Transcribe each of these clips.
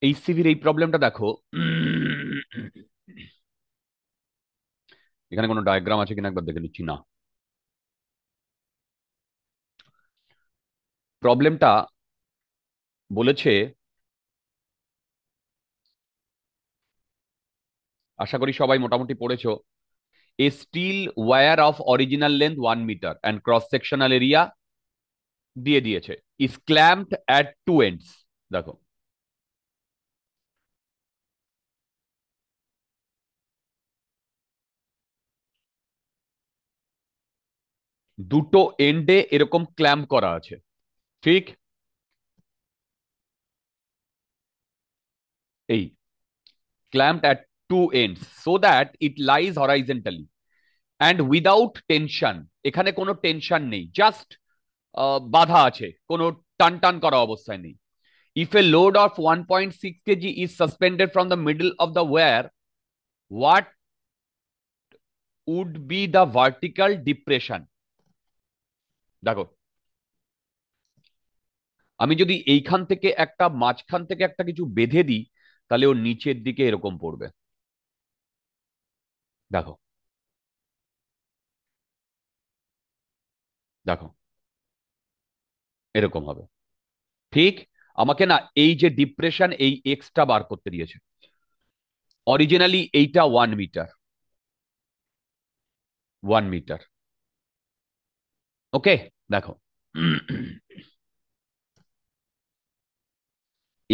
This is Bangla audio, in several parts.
এইচসিভির এই প্রবলেমটা দেখো। এখানে কোনো ডায়াগ্রাম আছে কিনা একবার দেখে নিচ্ছি। না, প্রবলেমটা বলেছে, আশা করি সবাই মোটামুটি পড়েছো। A steel wire of original length 1 metre and cross sectional area দিয়ে দিয়েছে, is clamped at two ends. দেখো, দুটো এন্ডে এরকম ক্ল্যাম্প করা আছে, ঠিক? এই clamped at two ends so that it lies horizontally and without tension। এখানে কোনো টেনশন নেই, জাস্ট বাধা আছে, কোনো টান টান করা অবস্থায় নেই। if a load of 1.6 kg is suspended from the middle of the wire, what would be the vertical depression? দেখো, আমি যদি এইখান থেকে একটা, মাঝখান থেকে একটা কিছু বেঁধে দিই, তাহলে ওর নিচের দিকে এরকম পড়বে। দেখো, দেখো, এরকম হবে, ঠিক? আমাকে না এই যে ডিপ্রেশন, এই এক্সটা বার করতে দিয়েছে। অরিজিনালি এইটা 1 মিটার, 1 মিটার। ওকে, দেখো,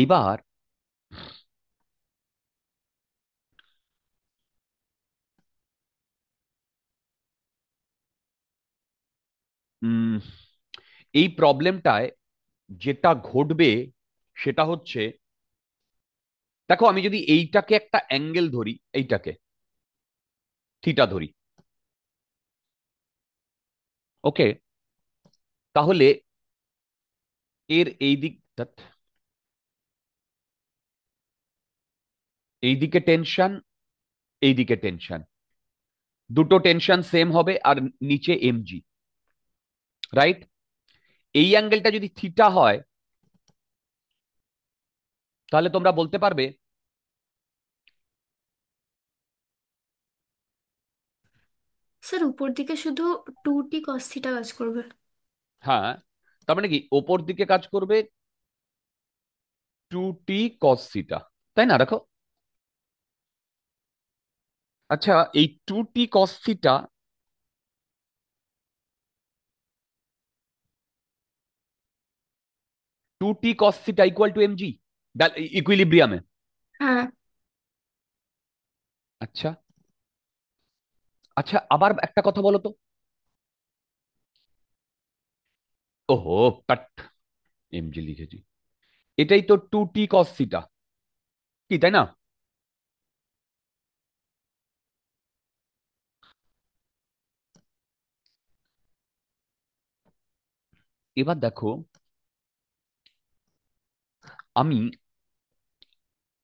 এবার উম, এই প্রবলেমটায় যেটা ঘটবে সেটা হচ্ছে, দেখো, আমি যদি এইটাকে একটা অ্যাঙ্গেল ধরি, এইটাকে থিটা ধরি, ওকে, তাহলে এর এই দিক, এইদিকে টেনশন, এইদিকে টেনশন, দুটো টেনশন সেম হবে, আর নিচে এমজি, রাইট? এই অ্যাঙ্গেলটা যদি থিটা হয়, তাহলে তোমরা বলতে পারবে, স্যার উপর দিকে শুধু 2t cos θ কাজ করবে। হ্যাঁ, তার মানে কি ওপর দিকে কাজ করবে 2t cos θ, তাই না? দেখো, আচ্ছা, এই 2t cos θ, 2t cos θ equal to MG ইকুইলিব্রিয়ামে। হ্যাঁ আচ্ছা, আচ্ছা, আবার একটা কথা বলো তো। ওহো, কাট, এমজি লিখেছি। এটাই তো 2t cos θ, কি তাই না? এবার দেখো, আমি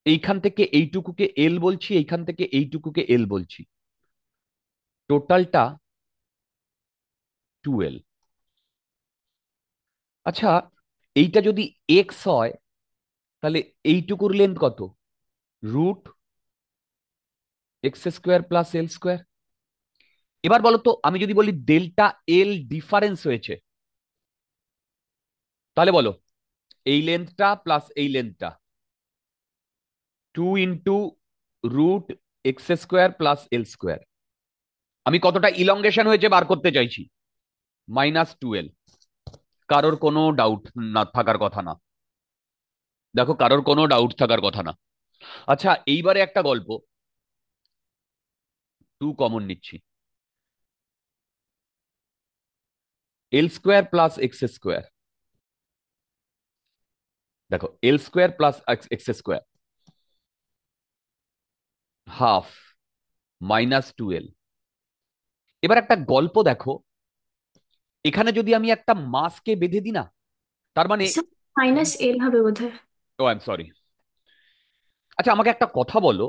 এইখান থেকে এইটুকুকে এল বলছি, এইখান থেকে এইটুকুকে এল বলছি, টোটালটা 2l। আচ্ছা, এইটা যদি এক্স হয়, তাহলে এইটুকুর লেন্থ কত? √x² + l²। এবার বলো তো, আমি যদি বলি ডেল্টা এল ডিফারেন্স হয়েছে, তাহলে বলো, এই লেন্থটা প্লাস এই লেন্থটা, 2 × √x² + l²। আমি কতটা ইলংগেশন হয়েছে বার করতে চাইছি, -2l। কারোর কোনো ডাউট না থাকার কথা না। দেখো, কারোর কোনো ডাউট থাকার কথা না। আচ্ছা, এইবারে একটা গল্প, টু কমন নিচ্ছি। L square plus X square. দেখো, L square plus X square half minus two L. এবার একটা গল্প দেখো, এখানে যদি আমি একটা মাসকে বেঁধে দিই না, তার মানে স্যার -L হবে বোধহয়। ও আই এম সরি। আচ্ছা, আমাকে একটা কথা বলো,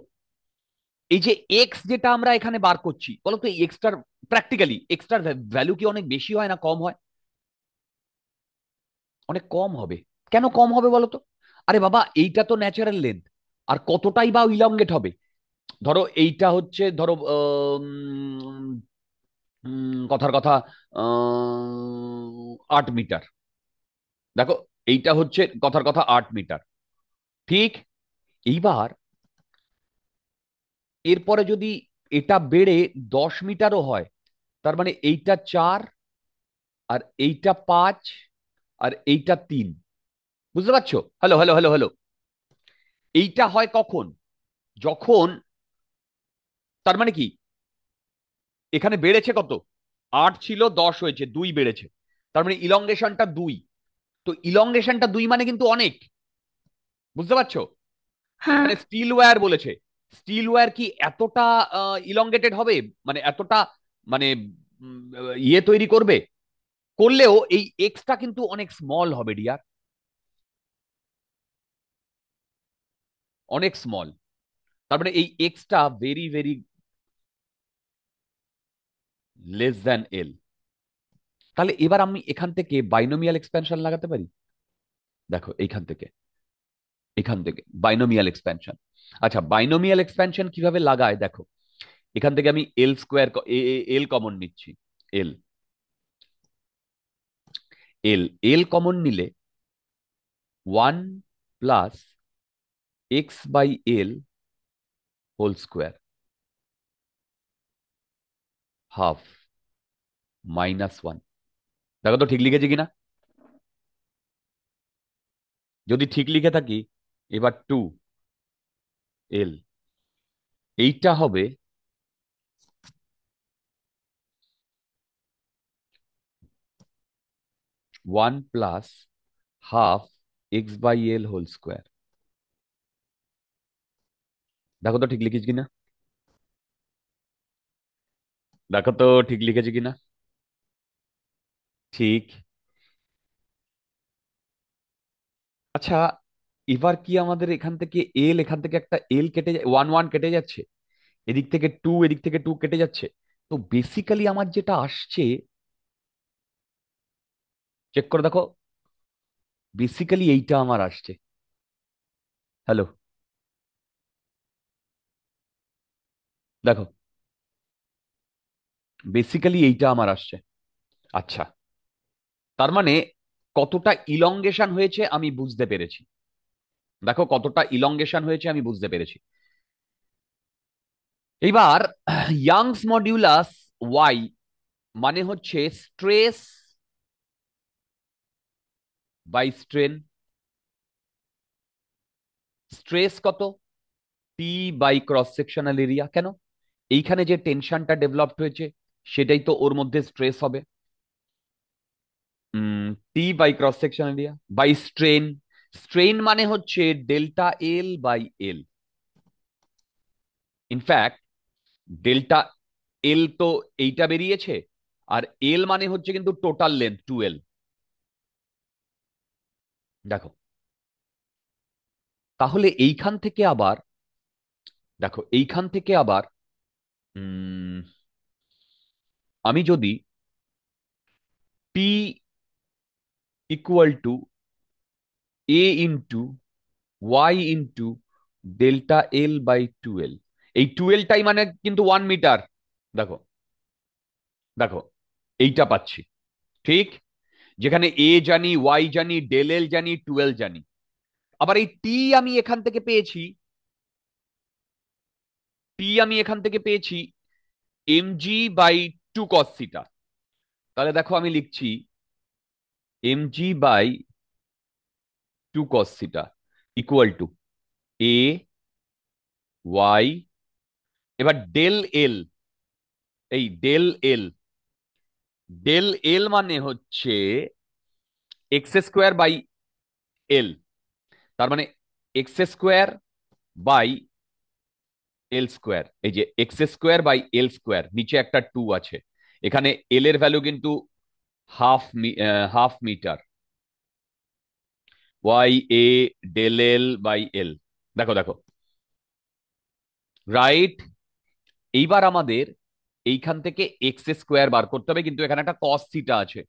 এই যে এক্স যেটা আমরা এখানে বার করছি, বলো তো এক্সটার, প্র্যাকটিক্যালি এক্সটার ভ্যালু কি অনেক বেশি হয় না কম হয়? অনেক কম হবে। কেন কম হবে বলো তো? আরে বাবা, এইটা তো ন্যাচারাল লেন্থ, আর কতটাই বা ইলংগেট হবে। ধরো এইটা হচ্ছে, ধরো কথার কথা 8 মিটার। দেখো, এইটা হচ্ছে কথার কথা 8 মিটার, ঠিক? এইবার এরপরে যদি এটা বেড়ে 10 মিটারও হয়, তার মানে এইটা 4, আর এইটা 5, আর এইটা 3। বুঝতে পারছো? Hello hello hello hello. এইটা হয় কখন? যখন, তার মানে কি, এখানে বেড়েছে কত? 8 ছিল, 10 হয়েছে, 2 বেড়েছে। তার মানে ইলংগেশনটা 2। তো ইলংগেশনটা 2 মানে কিন্তু অনেক। বুঝতে পারছো? হ্যাঁ। এখানে স্টিল ওয়্যার বলেছে। স্টিল ওয়্যার কি এতটা ইলংগেটেড হবে? মানে এতটা, মানে উম, ইয়ে তৈরি করবে? করলেও এই এক্সটা কিন্তু অনেক স্মল হবে ডিয়ার, অনেক স্মল। তার মানে এই এক্সটা very very less than L. তাহলে এবার আমি এখান থেকে বাইনোমিয়াল এক্সপ্যানশন লাগাতে পারি। দেখো, এখান থেকে বাইনোমিয়াল এক্সপ্যানশন। আচ্ছা, বাইনোমিয়াল এক্সপ্যানশন কিভাবে লাগায় দেখো। এখান থেকে আমি এল স্কোয়ার, এল কমন নিচ্ছি। এল এল এল কমন নিলে 1 plus x/l whole square half -1। দেখো তো ঠিক লিখেছি কিনা। যদি ঠিক লিখে থাকি, এবার 2 এল, এইটা হবে 1 প্লাস ½ x/l হোল স্কোয়ার। দেখো তো ঠিক লিখেছি কিনা। দেখো তো ঠিক লিখেছি কিনা। ঠিক। আচ্ছা, এবার কি আমাদের এখান থেকে এল, এখান থেকে একটা এল কেটে, 1 1 কেটে যাচ্ছে, এদিক থেকে 2, এদিক থেকে 2 কেটে যাচ্ছে। তো বেসিক্যালি আমার যেটা আসছে, চেক করে দেখো, বেসিক্যালি এইটা আমার আসছে। হ্যালো, দেখো, বেসিক্যালি এইটা আমার আসছে। আচ্ছা, তার মানে কতটা ইলংগেশন হয়েছে আমি বুঝতে পেরেছি। দেখো, কতটা ইলংগেশন হয়েছে আমি বুঝতে পেরেছি। এবার ইয়াংস মডিউলাস ওয়াই মানে হচ্ছে স্ট্রেস বাই স্ট্রেন। স্ট্রেস কত? P by cross sectional area. কেন? এইখানে যে টেনশনটা ডেভেলপড হয়েছে, সেটাই তো ওর মধ্যে স্ট্রেস হবে। T by cross section area by strain. Strain মানে হচ্ছে delta L by L. In fact delta L তো এইটা বেরিয়েছে, আর এল মানে হচ্ছে কিন্তু টোটাল লেন্থ 2L। দেখো, তাহলে এইখান থেকে আবার, দেখো এইখান থেকে আবার উম, আমি যদি P equal to a × y × Δl/2L, এই 2L টাই মানে কিন্তু 1 মিটার। দেখো, দেখো, এইটা পাচ্ছি, ঠিক? যেখানে এ জানি, ওয়াই জানি, ডেল এল জানি, 2L জানি। আবার এই টি আমি এখান থেকে পেয়েছি, mg/2 cos θ। তাহলে দেখো, আমি লিখছি mg/2 cos θ। Equal to A Y, এবার ডেল এল, এই ডেল এল, ডেল এল মানে হচ্ছে এক্স স্কোয়ার বাই এল। তার মানে X square by L square, এই যে X square by L square, নিচে একটা টু আছে, এখানে এল এর ভ্যালু কিন্তু হাফ মিটার, ওয়াই এ ডেল এল বাই এল। দেখো দেখো, রাইট। এইবার আমাদের এইখান থেকে এক্স স্কোয়ার বার করতে হবে, কিন্তু এখানে একটা কস থিটা আছে,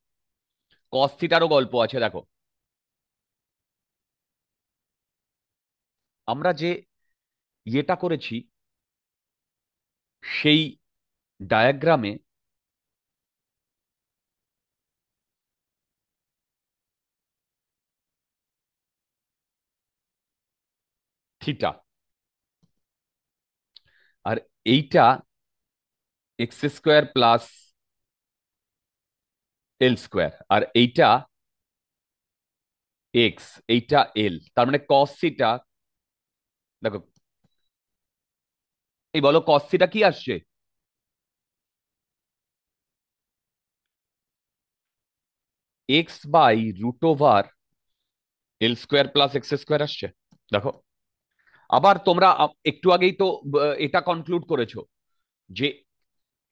কস থিটারও গল্প আছে। দেখো, আমরা যে ইয়েটা করেছি সেই ডায়াগ্রামে থিটা, আর এইটা x square plus L square, আর এইটা এক্স, এইটা এল, তার মানে কস থিটা। দেখো, এই বলো কস থিটা কি আসছে? X by root over L square plus X square আসছে। দেখো, আবার তোমরা একটু আগেই তো এটা কনক্লুড করেছো যে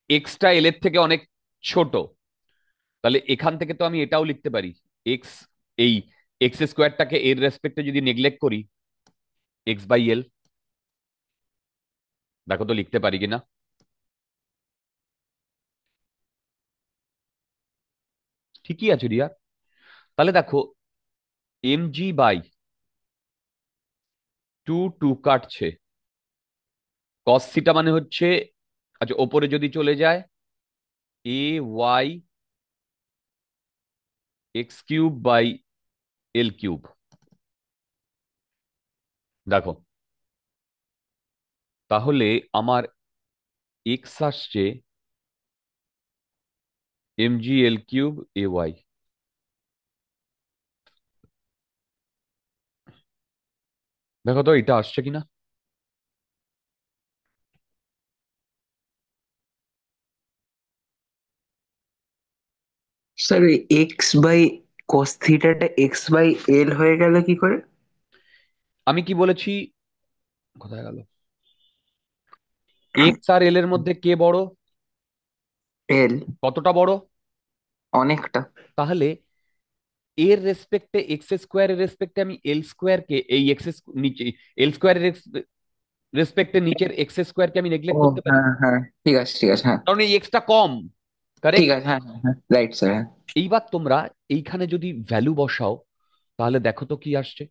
এক্সটা এল এর থেকে অনেক ছোট, তাহলে এখান থেকে তো আমি এটাও লিখতে পারি, এক্স, এই এক্স স্কোয়ারটাকে এর রেসপেক্টে যদি নেগলেক্ট করি, এক্স বাই এল। দেখো তো লিখতে পারি কিনা। ঠিকই আছে রিয়া। তাহলে দেখো, M G by two, two কাটছে, কস থিটা মানে হচ্ছে, আচ্ছা ওপরে যদি চলে যায়, A Y X cube by L cube. দেখো, তাহলে আমার এক্স আসছে M G L cube A Y. দেখো তো এটা আসছে কিনা। স্যার ওই এক্স বাই কস থিটাটা এক্স বাই এল হয়ে গেল কি করে? আমি কি বলেছি, কোথায় গেল, এক্স আর এল এর মধ্যে কে বড়? এল। কতটা বড়? অনেকটা। তাহলে এর রেসপেক্টে এক্স স্কোয়ারের রেসপেক্টে আমি এল স্কোয়ারকে, এই এক্স নিচে এল স্কোয়ারের রেসপেক্টে নিচের এক্স স্কোয়ারকে আমি ও নেগলেক্ট করতে পারি, হ্যাঁ হ্যাঁ, ঠিক আছে ঠিক আছে, হ্যাঁ। কারণ এই এক্সটা কম। ঠিক কারেক্ট। আছে, হ্যাঁ হ্যাঁ হ্যাঁ, রাইট স্যার, হ্যাঁ। এইবার তোমরা এইখানে যদি ভ্যালু বসাও, তাহলে দেখো তো কি আসছে।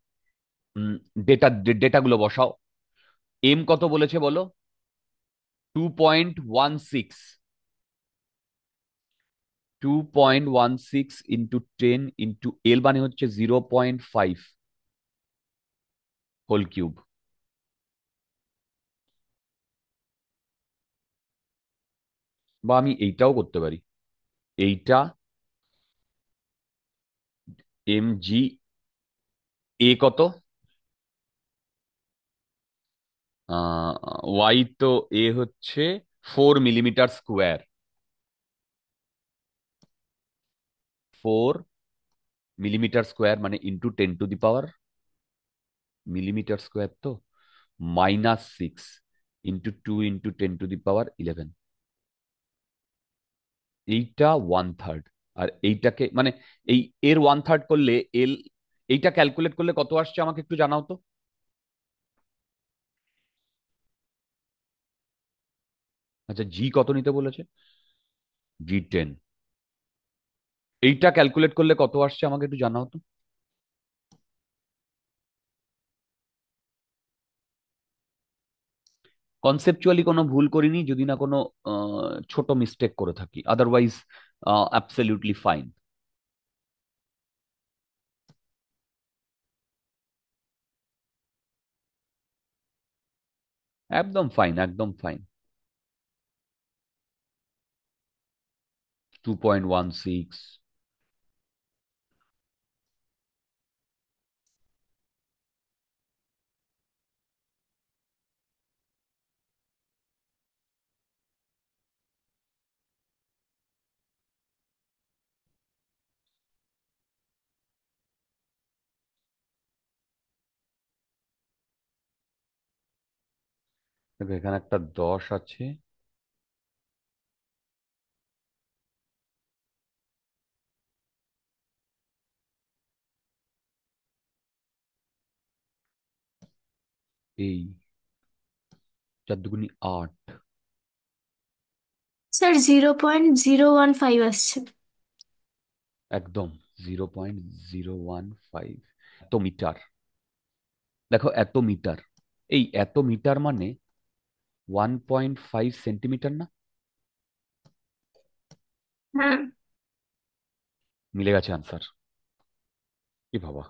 ডেটা, ডেটাগুলো বসাও। এম কত বলেছে বলো? 2.16, 2.16 ইন্টু 10 ইন্টু এল মানে হচ্ছে 0.5 হোল কিউব। বা আমি এইটাও করতে পারি, এইটা এম জি এ কত, ওয়াই তো এ হচ্ছে 4 মিলিমিটার স্কোয়ার, 4 মিলিমিটার স্কোয়ার মানে into 10 to the power, millimetre square তো, -6 ইন্টু 2 ইন্টু 10 টু দি পাওয়ার 11। এইটা ওয়ান থার্ড, আর এইটাকে মানে এই এর ওয়ান থার্ড করলে এল, এইটা ক্যালকুলেট করলে কত আসছে আমাকে একটু জানাও তো। আচ্ছা, জি কত নিতে বলেছে? জি 10। এইটা ক্যালকুলেট করলে কত আসছে আমাকে একটু জানাও তো। কনসেপচুয়ালি কোনো ভুল করিনি, যদি না কোনো ছোট মিস্টেক করে থাকি, আদারওয়াইজ অ্যাবসলিউটলি ফাইন। একদম ফাইন, একদম ফাইন। 2.16, দেখো এখানে একটা 10 আছে। এই 4 দুগুনি 8। স্যার 0.015 আসছে। একদম 0.015। এত মিটার। দেখো এত মিটার, এই এত মিটার মানে 1.5 সেন্টিমিটার না? হ্যাঁ। মিলে গেছে আনসার। কি বাবা,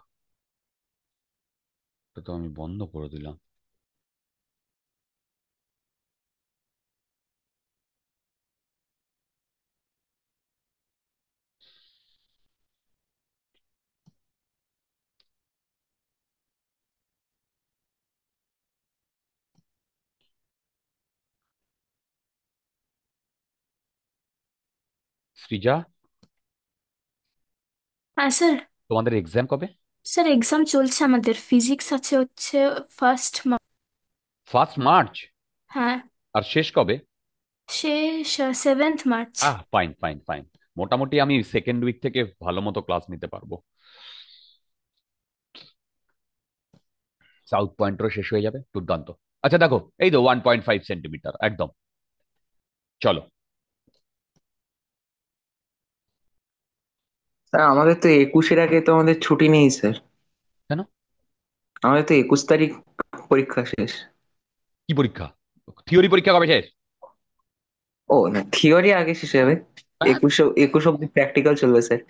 এটা তো আমি বন্ধ করে দিলাম। সৃজা, হ্যাঁ স্যার। তোমাদের এক্সাম কবে? স্যার এক্সাম চলছে, আমাদের ফিজিক্স আছে হচ্ছে 1 মার্চ। 1 মার্চ? হ্যাঁ। আর শেষ কবে? শেষ 7 মার্চ। Fine fine fine. মোটামুটি আমি সেকেন্ড উইক থেকে ভালো মতো ক্লাস নিতে পারবো। সাউথ পয়েন্টও শেষ হয়ে যাবে, দুর্দান্ত। আচ্ছা দেখো, এই তো 1.5 সেন্টিমিটার একদম। চলো। স্যার আমাদের তো 21-এর আগে তো আমাদের ছুটি নেই স্যার। কেন? আমাদের তো 21 তারিখ পরীক্ষা শেষ। কি পরীক্ষা? থিওরি পরীক্ষা কবে শেষ? ও না, থিওরি আগে শেষ হবে। হ্যাঁ? 21 অব্দি প্র্যাকটিক্যাল চলবে স্যার।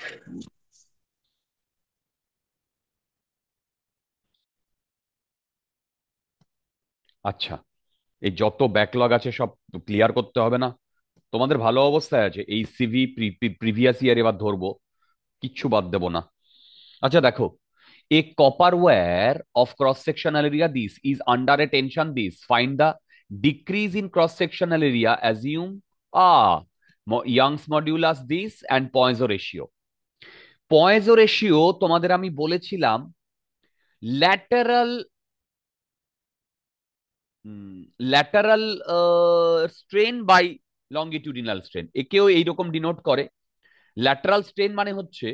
আচ্ছা, এই যত ব্যাকলগ আছে সব ক্লিয়ার করতে হবে না? তোমাদের ভালো অবস্থায় আছে, এই সিভি প্রিভিয়াস ইয়ার এবার ধরবো, কিচ্ছু বাদ দেবো না। আচ্ছা দেখো, a copper wire of cross sectional area this is under a tension this, find the decrease in cross sectional area assume a Young's modulus this and Poisson ratio. Poisson ratio তোমাদের আমি বলেছিলাম lateral, lateral strain by longitudinal strain, একেও এইরকম ডিনোট করে। ল্যাটারাল স্ট্রেন মানে হচ্ছে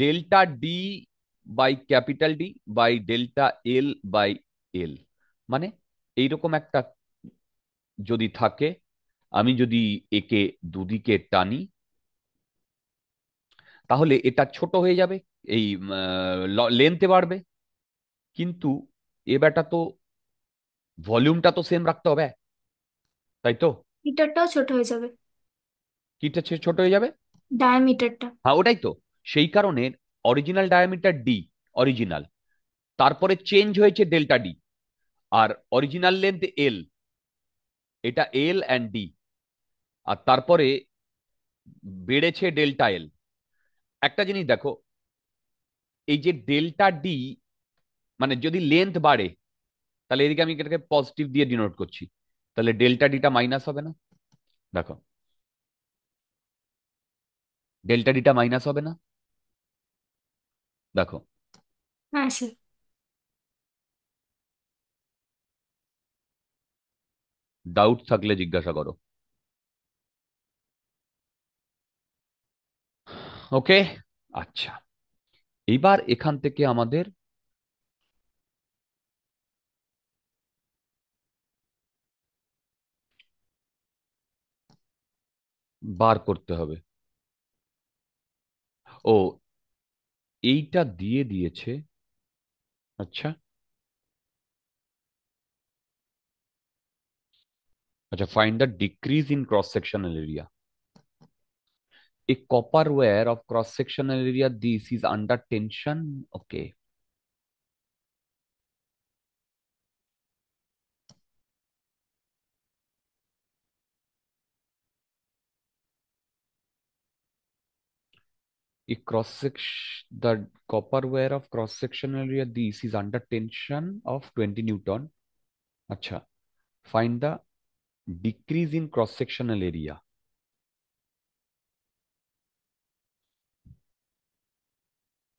delta D by capital D by delta L by L. মানে এইরকম একটা যদি থাকে, আমি যদি একে দুদিকে টানি, তাহলে এটা ছোট হয়ে যাবে, এই লেন্থে বাড়বে। কিন্তু এ ব্যাটা তো ভলিউমটা তো সেম রাখতে হবে, তাই তো? মিটারটাও ছোট হয়ে যাবে। কিটা ছোট হয়ে যাবে? ডায়ামিটারটা। হ্যাঁ ওটাই তো। সেই কারণে অরিজিনাল ডায়ামিটার ডি, অরিজিনাল, তারপরে চেঞ্জ হয়েছে ডেল্টা ডি, আর অরিজিনাল লেন্থ এল, এটা এল অ্যান্ড ডি, আর তারপরে বেড়েছে ডেল্টা এল। একটা জিনিস দেখো, এই যে ডেল্টা ডি মানে যদি লেন্থ বাড়ে, তাহলে এদিকে আমি এটাকে পজিটিভ দিয়ে ডিনোট করছি, তাহলে ডেল্টা ডিটা মাইনাস হবে না? দেখো, ডেল্টা ডিটা মাইনাস হবে না? দেখো। হ্যাঁ স্যার। ডাউট থাকলে জিজ্ঞাসা করো। ওকে। আচ্ছা, এইবার এখান থেকে আমাদের বার করতে হবে। ও, এইটা দিয়ে দিয়েছে। আচ্ছা। আচ্ছা, find the decrease in cross sectional area. A copper wire of cross sectional area this is under tension. Okay. A cross section, the copper wire of cross sectional area this is under tension of 20 Newton. Acha. Find the decrease in cross sectional area.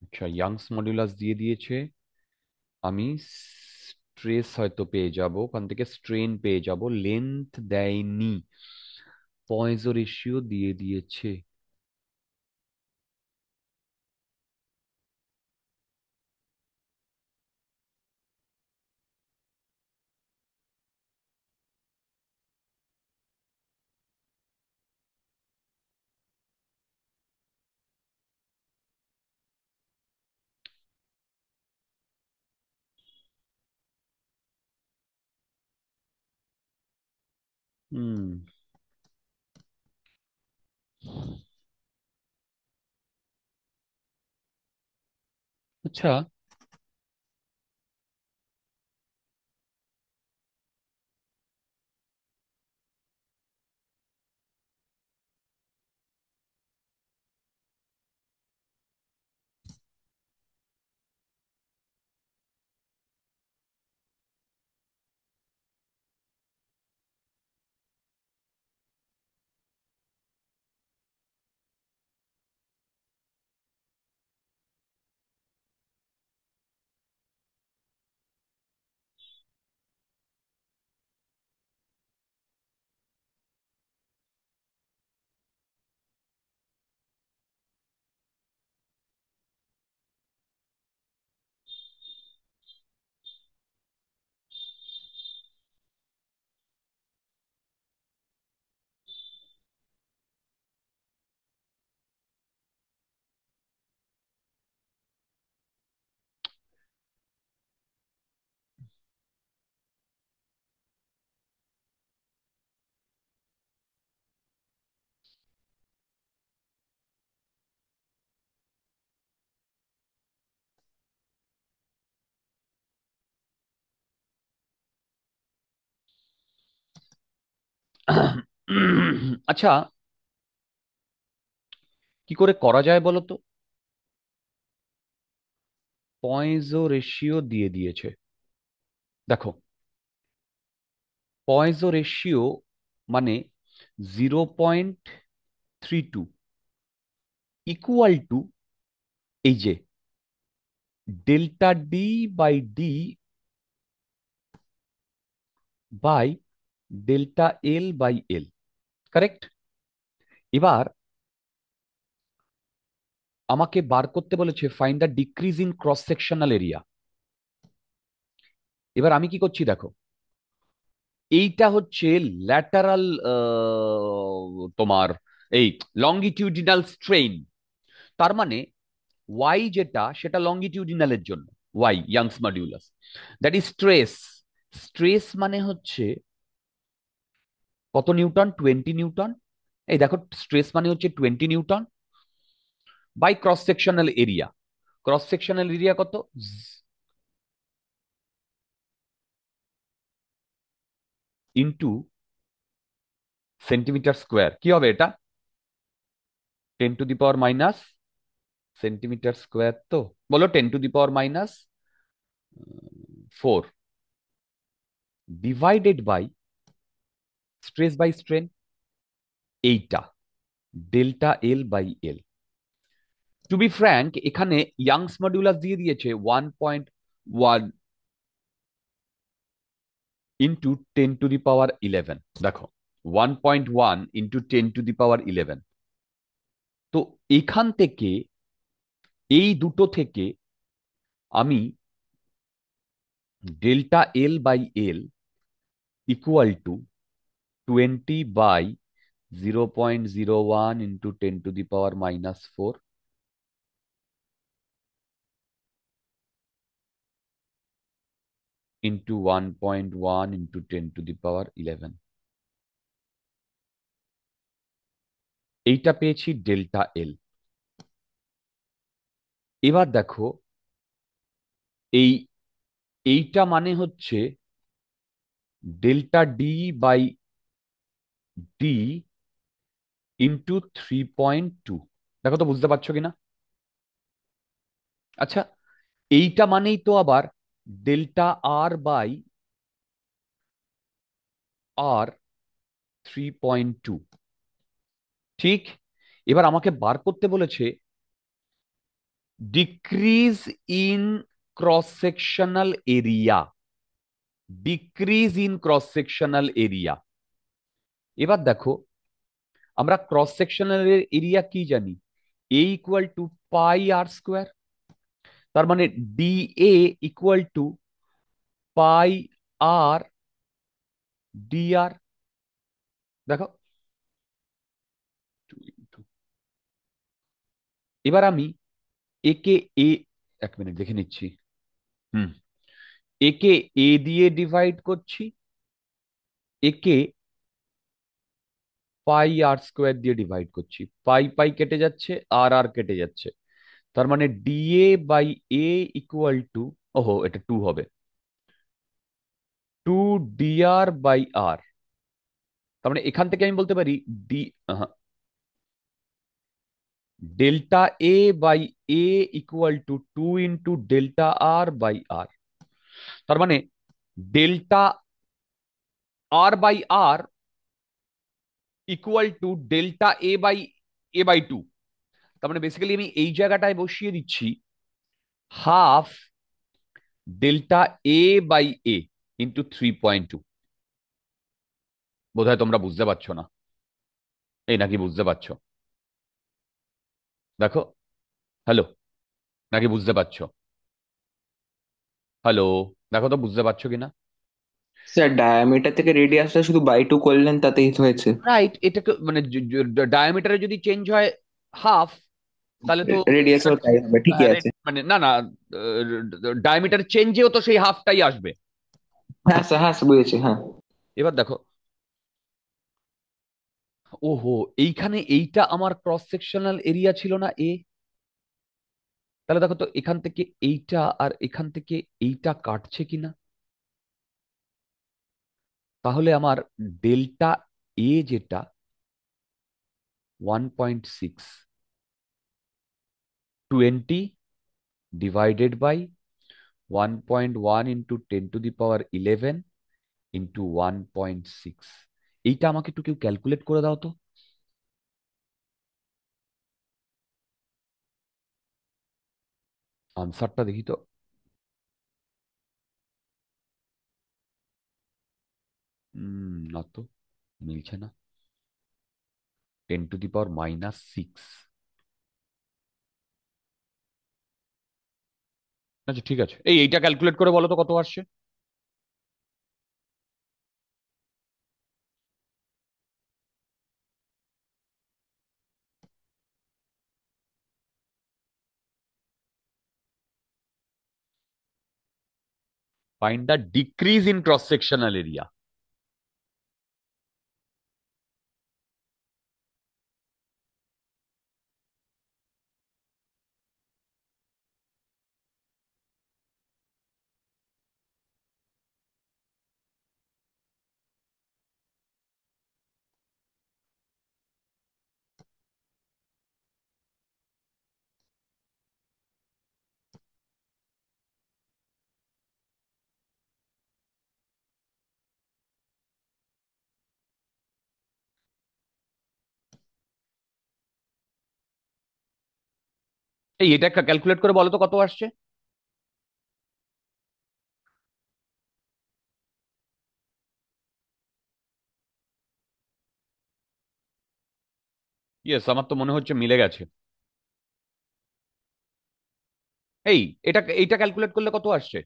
আচ্ছা, ইয়াংস মডুলাস দিয়ে দিয়েছে। আমি ট্রেস হয়তো পেয়ে যাব, ওখান থেকে স্ট্রেন পেয়ে যাব, লেন্থ দেয়নি, পয়েজো রেশিও দিয়ে দিয়েছে। হুম। আচ্ছা। আচ্ছা, কি করে করা যায় বলো তো? পয়েজো রেশিও দিয়ে দিয়েছে, দেখো। পয়েজো রেশিও মানে 0.32 ইকুয়াল টু, এই যে, delta D by D by delta L by L, correct? এবার আমাকে বার করতে বলেছে find the decrease in cross sectional area. এবার আমি কি করছি দেখো, এইটা হচ্ছে ল্যাটারাল, তোমার এই লঙ্গিটিউডিনাল স্ট্রেইন। তার মানে ওয়াই যেটা, সেটা লঙ্গিটিউডিনালের জন্য, Y Young's modulus, that is stress. Stress মানে হচ্ছে কত নিউটন? 20 নিউটন। এই দেখো, স্ট্রেস মানে হচ্ছে 20 newton by cross sectional area. Cross sectional area কত? Into centimetre square. কি হবে এটা? 10⁻⁻, সেন্টিমিটার স্কোয়ার তো, বলো 10⁻⁴, divided by stress by strain, এইটা delta L by L. To be frank, এখানে ইয়াংস মডুলাস দিয়ে দিয়েছে 1.1 ইন্টু 10⁻11। দেখো, 1.1 ইন্টু 10⁻11। তো এখান থেকে, এই দুটো থেকে আমি delta L by L equal to 20/0.01 into 10⁻⁻4 into 1.1 into 10⁻11, এইটা পেয়েছি ডেল্টা এল। এবার দেখো, এই এইটা মানে হচ্ছে delta D by D into 3.2। দেখো তো, বুঝতে পারছো কিনা? আচ্ছা, এইটা মানেই তো আবার ডেল্টা আর বাই আর 3.2, ঠিক? এবার আমাকে বার করতে বলেছে decrease in cross sectional area. Decrease in cross sectional area. এবার দেখো, আমরা ক্রস সেকশনাল এরিয়া কি জানি? A equal to pi R square. তার মানে D A equal to pi R D R. দেখো, এবার আমি একে এ, এক মিনিট দেখে নিচ্ছি। হুম, একে এ দিয়ে ডিভাইড করছি, একে পাই আর স্কোয়ার দিয়ে ডিভাইড করছি। পাই পাই কেটে যাচ্ছে, আর আর কেটে যাচ্ছে। তার মানে DA by A equal to, ওহো এটা টু হবে, টু ডিআর বাই আর। তার মানে এখান থেকে আমি বলতে পারি D, delta A by A equal to two into delta R by R. তার মানে delta R by R equal to delta A by two. তার মানে বেসিক্যালি আমি এই জায়গাটায় বসিয়ে দিচ্ছি half delta A by A into 3.2। বোধহয় তোমরা বুঝতে পারছো না, এই নাকি বুঝতে পারছো? দেখো, হ্যালো, নাকি বুঝতে পারছো? হ্যালো, দেখো তো বুঝতে পারছো কিনা। স্যার ডায়ামিটার থেকে রেডিয়াসটা শুধু বাই টু করলেন তাতেই তো হয়েছে। রাইট, এটাকে মানে ডায়ামিটারে যদি চেঞ্জ হয় হাফ, তাহলে তো রেডিয়াসও তাই হবে, ঠিকই আছে। মানে না না, ডায়ামিটার চেঞ্জেও তো সেই হাফটাই আসবে। হ্যাঁ স্যার, হ্যাঁ স্যার, বুঝেছি, হ্যাঁ। এবার দেখো, ওহো, এইখানে এইটা আমার ক্রস সেকশনাল এরিয়া ছিল না এ? তাহলে দেখো তো এখান থেকে এইটা আর এখান থেকে এইটা কাটছে কিনা। তাহলে আমার ডেল্টা এ যেটা 1.6, 20 ডিভাইডেড বাই 1.1 ইন্টু 10⁻11 ইন্টু 1.6। এইটা আমাকে একটু কেউ ক্যালকুলেট করে দাও তো। আনসারটা দেখি তো। না তো, মিলছে না। 10⁻−6। আচ্ছা ঠিক আছে, এইটা ক্যালকুলেট করে বলো তো কত আসছে। Find the decrease in cross sectional area. এটা ক্যালকুলেট করে বলো তো কত আসছে। ইয়েস, আমার তো মনে হচ্ছে মিলে গেছে। এই এইটা ক্যালকুলেট করলে কত আসছে?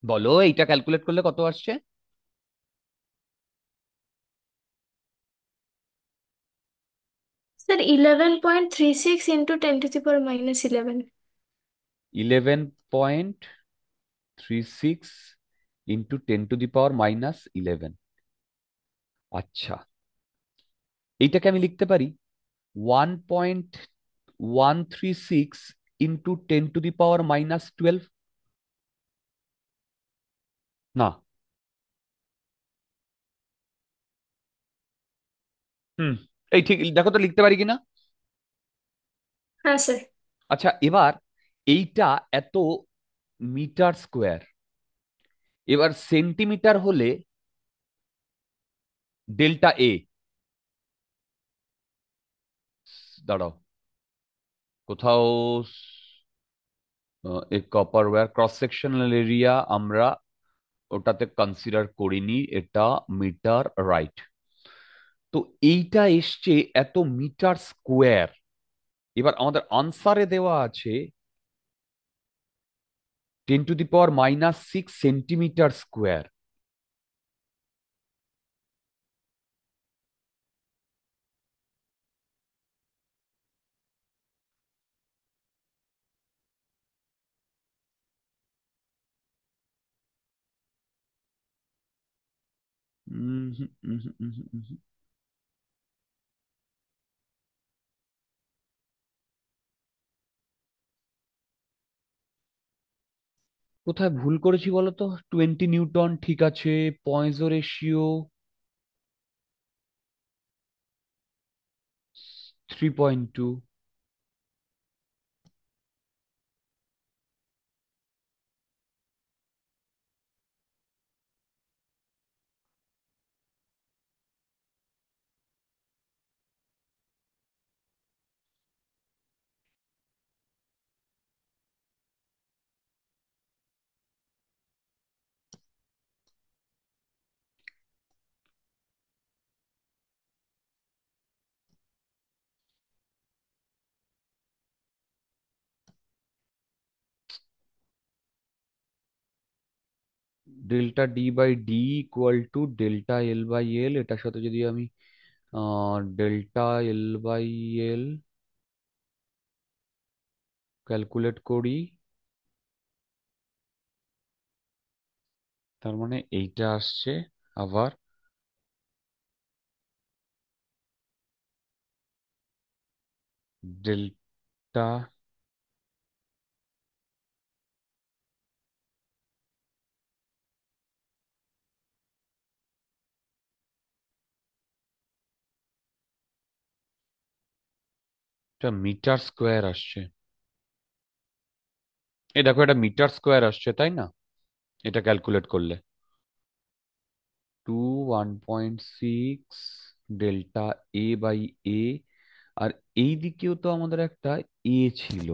বলো, এইটা ক্যালকুলেট করলে কত আসছে? স্যার 11.36 × 10⁻−11। 11.36 ইন্টু 10⁻−11। আচ্ছা, এইটাকে আমি লিখতে পারি 1.136 ইন্টু 10⁻−12। না, হুম, এই ঠিক, দেখো তো লিখতে পারি কিনা। হ্যাঁ স্যার। আচ্ছা, এবার এইটা এত মিটার স্কোয়ার, এবার সেন্টিমিটার হলে ডেল্টা এ, দাঁড়াও, কোথাও a copper wire cross sectional area আমরা ওটাতে কনসিডার করিনি, এটা মিটার, রাইট। তো এইটা এসছে এত মিটার স্কোয়ার। এবার আমাদের আনসারে দেওয়া আছে 10⁻⁻⁶ সেন্টিমিটার স্কোয়ার। কোথায় ভুল করেছি বলো তো? 20 নিউটন ঠিক আছে, Poisson ratio 3.2। Delta D by D equal to delta L by L, এটার সাথে যদি আমি delta L by L calculate করি, তার মানে এইটা আসছে আবার ডেল্টা, এটা মিটার স্কোয়ার আসছে। এই দেখো, এটা মিটার স্কোয়ার আসছে তাই না? এটা ক্যালকুলেট করলে 1.6 ডেল্টা এ বাই এ। আর এই দিকেও তো আমাদের একটা এ ছিল।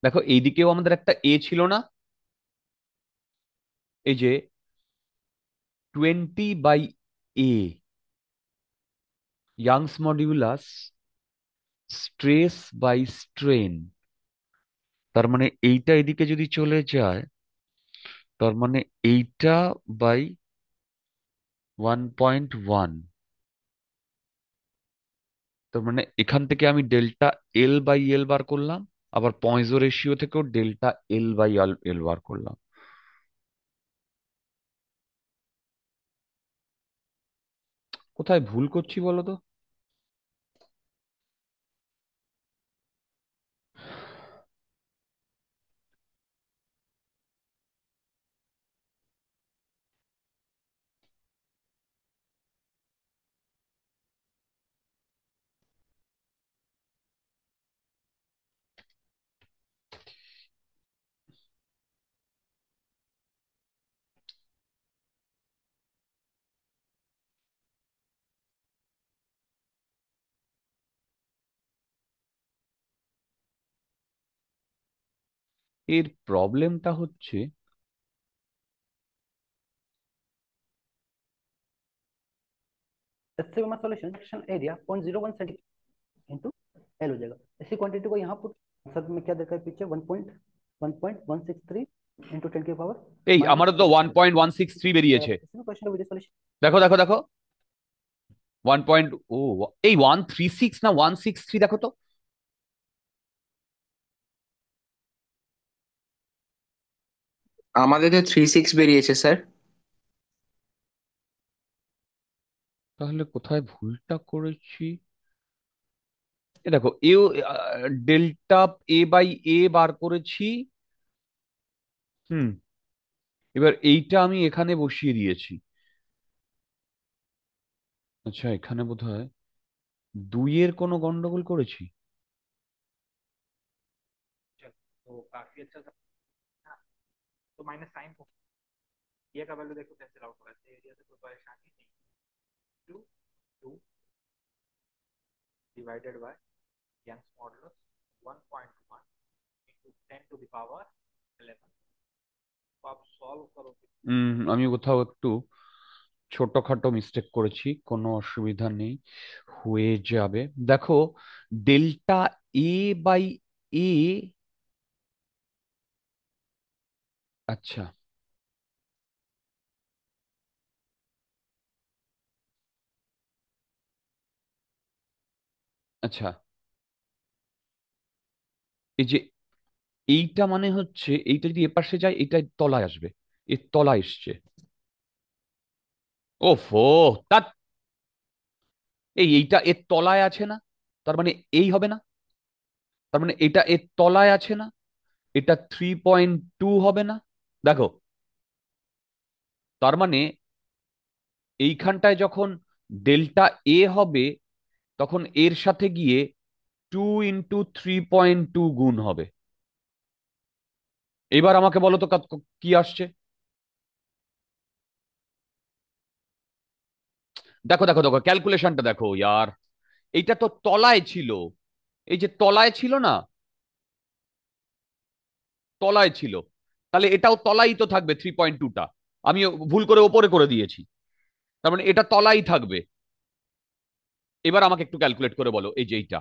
দেখো এইদিকেও আমাদের একটা এ ছিল না? এই যে 20/A, Young's modulus stress by strain. তার মানে এইটা এদিকে যদি চলে যায়, তার মানে এইটা বাই 1.1। তার মানে এখান থেকে আমি ডেল্টা এল বাই এল বার করলাম, আবার পয়েজো রেশিও থেকেও ডেল্টা এল বাই এল এল বার করলাম। কোথায় ভুল করছি বলো তো? এর প্রবলেমটা হচ্ছে, इससे मैं सॉल्यूशन एरिया 0.01 इंटू एल हो जाएगा। इसी क्वांटिटी को यहाँ पुट सब में क्या देखा है पीछे 1.163 इंटू 10 की पावर এই माइनस আমারও তো 1.163 বেরিয়েছে। इसमें क्वेश्चन वीडियो सॉल्यूशन দেখো দেখো দেখো, 1.136 না 163, দেখো তো। আমাদের তো 3.6 বেরিয়েছে স্যার। তাহলে কোথায় ভুলটা করেছি? এ দেখো, এও ডেল্টা এ বাই এ বার করেছি। হুম, এবার এইটা আমি এখানে বসিয়ে দিয়েছি। আচ্ছা, এখানে বোধহয় দুইয়ের কোনো গন্ডগোল করেছি। तो काफी अच्छा सा हाँ, तो माइनस साइन ये का वैल्यू देखो कैंसिल आउट हो रहा है, एरिया से कोई परेशानी नहीं। Two two divided by Young's modulus 1.1 into 10⁻11। तो आप सॉल्व करोगे। আমি কোথাও একটু ছোটখাটো মিস্টেক করেছি, কোনো অসুবিধা নেই, হয়ে যাবে। দেখো, ডেল্টা এ বাই এ, আচ্ছা আচ্ছা, এই যে এইটা মানে হচ্ছে এইটা যদি এপাশে যায় এটা তলায় আসবে, এর তলায় এসছে। ওফো, তা এইটা এর তলায় আছে না, তার মানে এই হবে না, তার মানে এটা এর তলায় আছে না, এটা 3.2 হবে না। দেখো, তার মানে এইখানটায় যখন ডেল্টা এ হবে তখন এর সাথে গিয়ে 2 × 3.2 গুণ হবে। এবার আমাকে বলো তো কি আসছে। দেখো দেখো দেখো, ক্যালকুলেশনটা দেখো ইয়ার, এইটা তো তলায় ছিল, এই যে তলায় ছিল না, তলায় ছিল, তাহলে এটাও তলাই তো থাকবে 3.2টা। আমি ভুল করে ওপরে করে দিয়েছি, তার মানে এটা তলাই থাকবে। এবার আমাকে একটু ক্যালকুলেট করে বলো এই যে এইটা।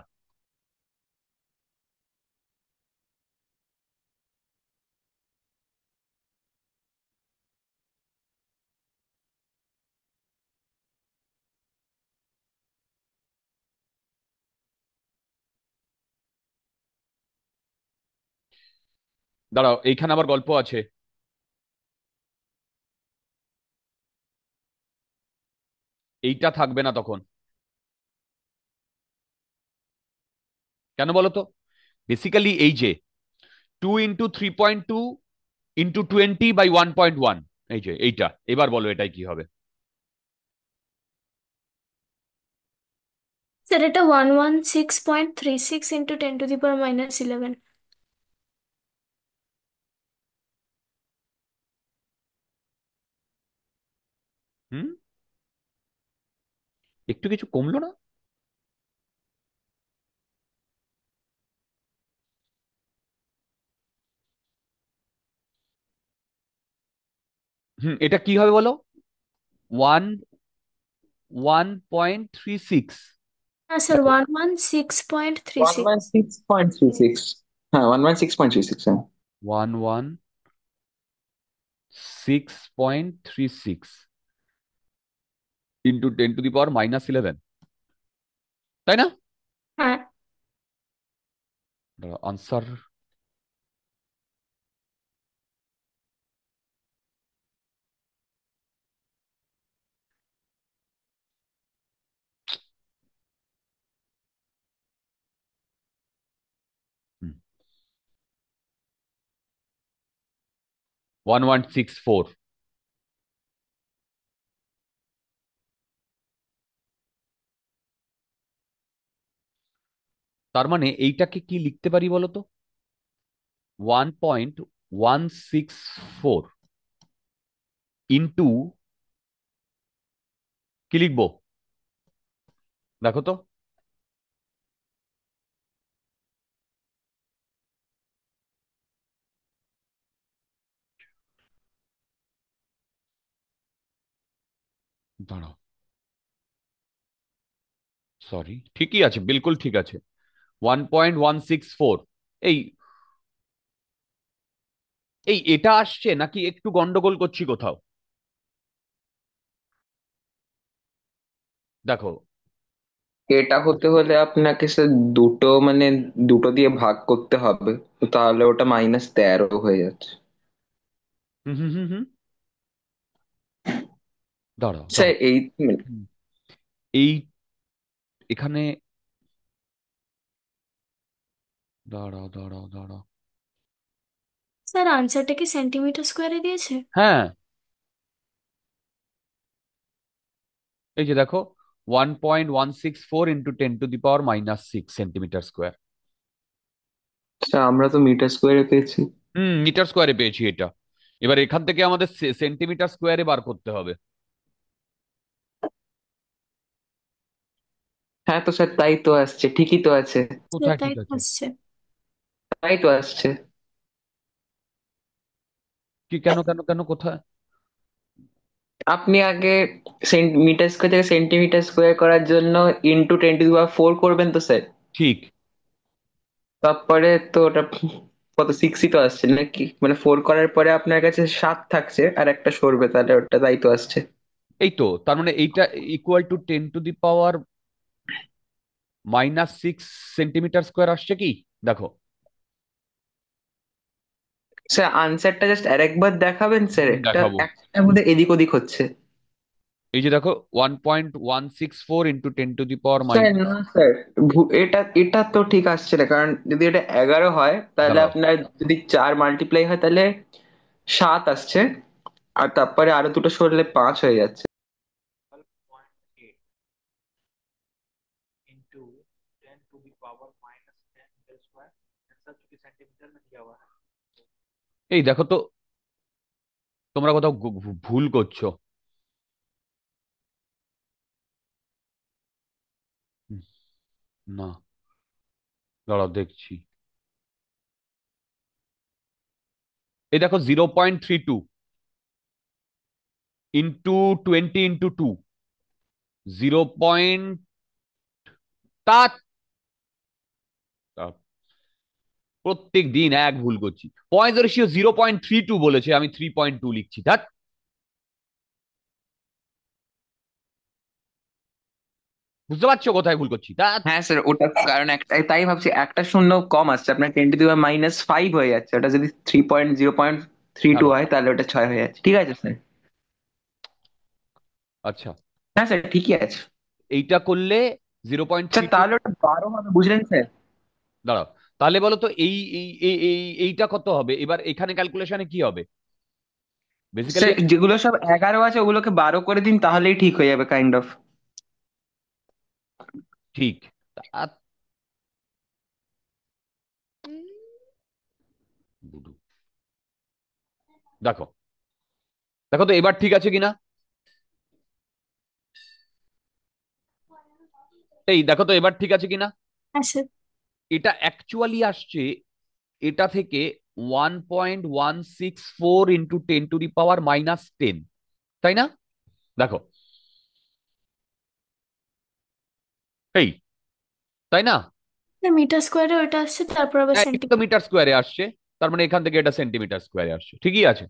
দাঁড়াও, এইখানে আবার গল্প আছে। এইটা থাকবে না তখন, কেন বলো তো? বেসিক্যালি এই যে 2 × 3.2 × 20/1.1, এই যে এইটা, এবার বলো এটাই কি হবে। স্যার এটা 116.36 ইন্টু 10⁻−11। হুম, একটু কিছু কমলো না? এটা কি হবে বলো? 1.36। হ্যাঁ স্যার, দেখো, 116.36। 116.36, হ্যাঁ 116.36, হ্যাঁ। 116.36 ইন্টু 10⁻−11, তাই না? হ্যাঁ। আনসার 1164। তার মানে এইটাকে কি লিখতে পারি বলো তো? 1.164 ইন্টু, কি লিখবো দেখো তো? দাঁড়াও, সরি, ঠিকই আছে, বিলকুল ঠিক আছে। 1.164। এই এই এটা আসছে নাকি একটু গন্ডগোল করছি কোথাও? দেখো, এটা হতে হলে আপনাকে স্যার দুটো মানে দুটো দিয়ে ভাগ করতে হবে, তো তাহলে ওটা -13 হয়ে যাচ্ছে। হুম হুম হুম হুম, দাঁড়াও স্যার দাঁড়াও, এই হুম, এই এখানে, দাঁড়াও দাঁড়াও দাঁড়াও, স্যার আনসারটা কি সেন্টিমিটার স্কোয়ারে দিয়েছে? হ্যাঁ, এই যে দেখো, 1.164 ইন্টু 10⁻⁻6 সেন্টিমিটার স্কোয়ার। আচ্ছা, আমরা তো মিটার স্কোয়ারে পেয়েছি। মিটার স্কোয়ারে পেয়েছি এটা। এবার এখান থেকে আমাদের সেন্টিমিটার স্কোয়ারে বার করতে হবে। হ্যাঁ তো স্যার, তাই তো আসছে, ঠিকই তো আছে। কোথায় তাই ঠিক আছে? আসছে। তাই তো আসছে। কি, কেন কেন কেন, কোথায়? আপনি আগে মিটার স্কোয়ার থেকে সেন্টিমিটার স্কোয়ার করার জন্য ইন্টু 10⁴ করবেন তো স্যার। ঠিক। তারপরে তো ওটা কত 6ই তো আসছে নাকি, মানে 4 করার পরে আপনার কাছে 7 থাকছে আর একটা সরবে, তাহলে ওটা তাই তো আসছে। এই তো, তার মানে এইটা ইকুয়াল টু 10⁻⁻⁻6 সেন্টিমিটার স্কোয়ার আসছে কি? দেখো। স্যার আনসারটা জাস্ট আরেকবার দেখাবেন স্যার, একটা দেখাবো। একটা মধ্যে এদিক ওদিক হচ্ছে। এই যে দেখো, 1.164 ইন্টু 10⁻⁻⁻। স্যার না স্যার, এটা এটা তো ঠিক আসছে না, কারণ যদি এটা 11 হয় তাহলে দাঁড়াও। আপনার যদি 4 মাল্টিপ্লাই হয় তাহলে 7 আসছে, আর তারপরে আরো দুটো সরলে 5 হয়ে যাচ্ছে। 12.8 इंटू 10⁻⁻10 मीटर स्क्वायर, आंसर चूंकि सेंटीमीटर में दिया हुआ है। এই দেখো তো, তোমরা কোথাও ভুল করছো। হুম, না, দাঁড়াও দেখছি। এই দেখো, 0.32 ইন্টু 20 ইন্টু 2, 0. তা প্রত্যেক দিন এক ভুল করছি। পয়েন্ট রেশিও 0.32 বলেছে, আমি 3.2 লিখছি। ধ্যাৎ, বুঝতে পারছো কোথায় ভুল করছি? ধ্যাৎ। হ্যাঁ স্যার, ওটা কারণ একটাই, তাই ভাবছি একটা শূন্য কম আসছে, আপনার 10⁻⁻5 হয়ে যাচ্ছে, ওটা যদি 3.0.32 ছাড়ো। হয় তাহলে ওটা 6 হয়ে যাচ্ছে। ঠিক আছে স্যার। আচ্ছা, হ্যাঁ স্যার, ঠিকই আছে। এইটা করলে zero point sir three two তাহলে ওটা 12 হবে, বুঝলেন স্যার? দাঁড়াও, তাহলে বলো তো এইটা কত হবে? এবার এখানে ক্যালকুলেশনে কি হবে? বেসিক্যালি স্যার যেগুলো সব 11 আছে ওগুলোকে 12 করে দিন, তাহলেই ঠিক হয়ে যাবে কাইন্ড অফ। ঠিক। বুধু, দেখো, দেখো তো এবার ঠিক আছে কিনা। এই দেখো তো এবার ঠিক আছে কিনা। আছে। এটা অ্যাকচুয়ালি আসছে এটা থেকে 1.164 ইন্টু 10⁻⁻10, তাই না? দেখো, এই, তাই না? মিটার স্কোয়ারে ওটা আসছে, তারপর আবার হ্যাঁ, এটা তো সেন্টিমিটার। মিটার স্কোয়ারে আসছে, তার মানে এখান থেকে এটা সেন্টিমিটার স্কোয়ারে আসছে, ঠিকই আছে।